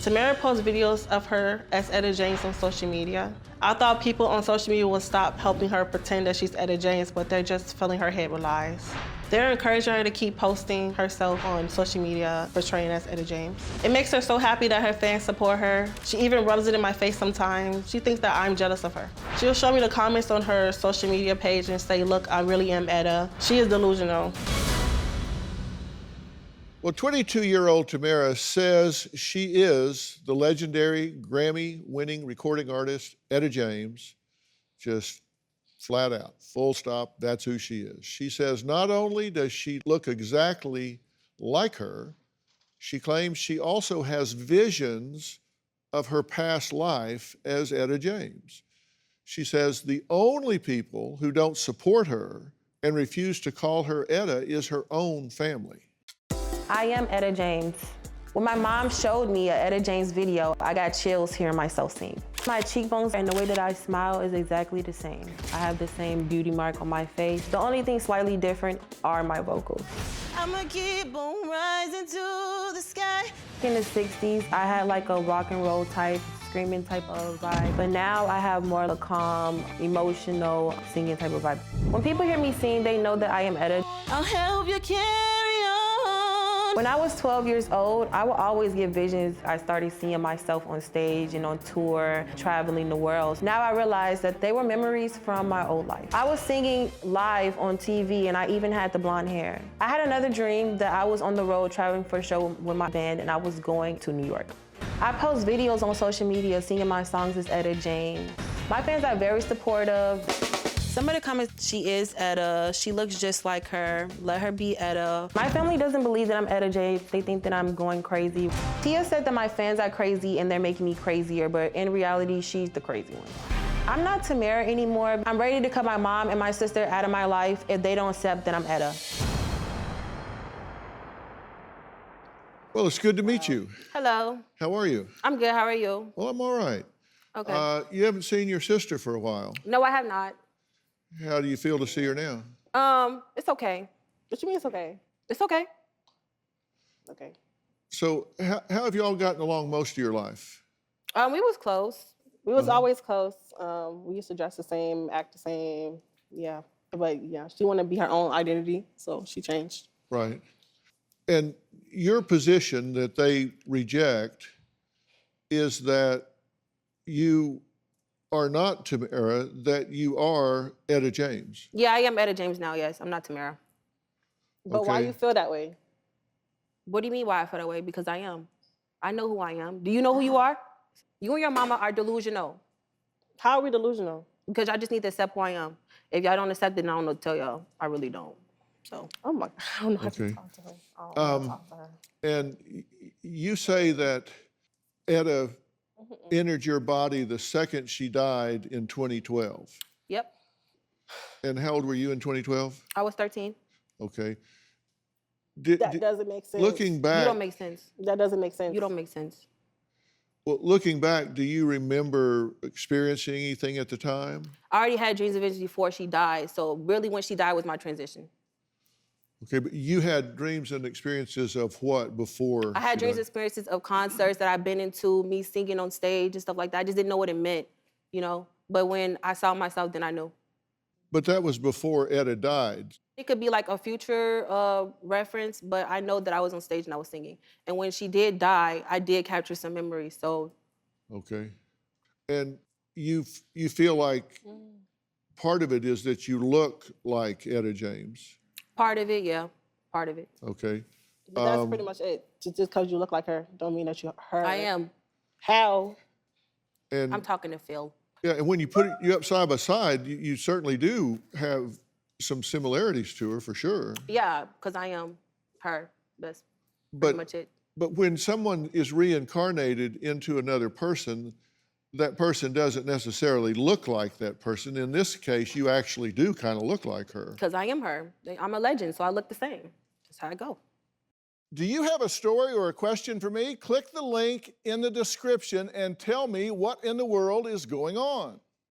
Tamera posts videos of her as Etta James on social media. I thought people on social media would stop helping her pretend that she's Etta James, but they're just filling her head with lies. They're encouraging her to keep posting herself on social media, portraying as Etta James. It makes her so happy that her fans support her. She even rubs it in my face sometimes. She thinks that I'm jealous of her. She'll show me the comments on her social media page and say, look, I really am Etta. She is delusional. Well, 22-year-old Tamera says she is the legendary Grammy-winning recording artist, Etta James, just flat out, full stop, that's who she is. She says not only does she look exactly like her, she claims she also has visions of her past life as Etta James. She says the only people who don't support her and refuse to call her Etta is her own family. I am Etta James. When my mom showed me a Etta James video, I got chills hearing myself sing. My cheekbones and the way that I smile is exactly the same. I have the same beauty mark on my face. The only thing slightly different are my vocals. I'ma keep on rising to the sky. In the 60s, I had like a rock and roll type, screaming type of vibe. But now I have more of a calm, emotional, singing type of vibe. When people hear me sing, they know that I am Etta. I'll help you carry on. When I was 12 years old, I would always get visions. I started seeing myself on stage and on tour, traveling the world. Now I realize that they were memories from my old life. I was singing live on TV and I even had the blonde hair. I had another dream that I was on the road traveling for a show with my band and I was going to New York. I post videos on social media singing my songs as Etta James. My fans are very supportive. Some of the comments, she is Etta, she looks just like her, let her be Etta. My family doesn't believe that I'm Etta James. They think that I'm going crazy. Tia said that my fans are crazy and they're making me crazier, but in reality, she's the crazy one. I'm not Tamera anymore. I'm ready to cut my mom and my sister out of my life. If they don't accept, then I'm Etta. Well, it's good to meet you. Hello. How are you? I'm good, how are you? Well, I'm all right. Okay. You haven't seen your sister for a while. No, I have not. How do you feel to see her now? It's okay. What you mean it's okay? It's okay. Okay. So how have y'all gotten along most of your life? We was close. We was always close. We used to dress the same, act the same. Yeah. But yeah, she wanted to be her own identity, so she changed. Right. And your position that they reject is that you are not Tamera, that you are Etta James. Yeah, I am Etta James now, yes. I'm not Tamera. But why Okay. you feel that way? What do you mean why I feel that way? Because I am. I know who I am. Do you know who you are? You and your mama are delusional. How are we delusional? Because y'all just need to accept who I am. If y'all don't accept it, then I don't know what to tell y'all. I really don't. So. Oh my, I don't know how Okay. to talk to her. I don't know how to talk to her. And you say that Etta entered your body the second she died in 2012. Yep. And how old were you in 2012? I was 13. Okay. That doesn't make sense. Looking back, You don't make sense. That doesn't make sense. You don't make sense. well, looking back, do you remember experiencing anything at the time? I already had dreams of visions before she died. So really when she died was my transition. Okay, but you had dreams and experiences of what before? I had she dreams and died? experiences of concerts that I've been into, me singing on stage and stuff like that. I just didn't know what it meant, you know? But when I saw myself, then I knew. But that was before Etta died. It could be like a future reference, but I know that I was on stage and I was singing. And when she did die, I did capture some memories, so. Okay. And you feel like part of it is that you look like Etta James. Part of it, yeah, part of it. Okay. But that's pretty much it. Just because you look like her, don't mean that you're her. I am. How? And I'm talking to Phil. yeah, and when you put you up side by side, you certainly do have some similarities to her for sure. Yeah, because I am her. That's But pretty much it. but when someone is reincarnated into another person, that person doesn't necessarily look like that person. In this case, you actually do kind of look like her. Because I am her. I'm a legend, so I look the same. That's how I go. Do you have a story or a question for me? Click the link in the description and tell me what in the world is going on.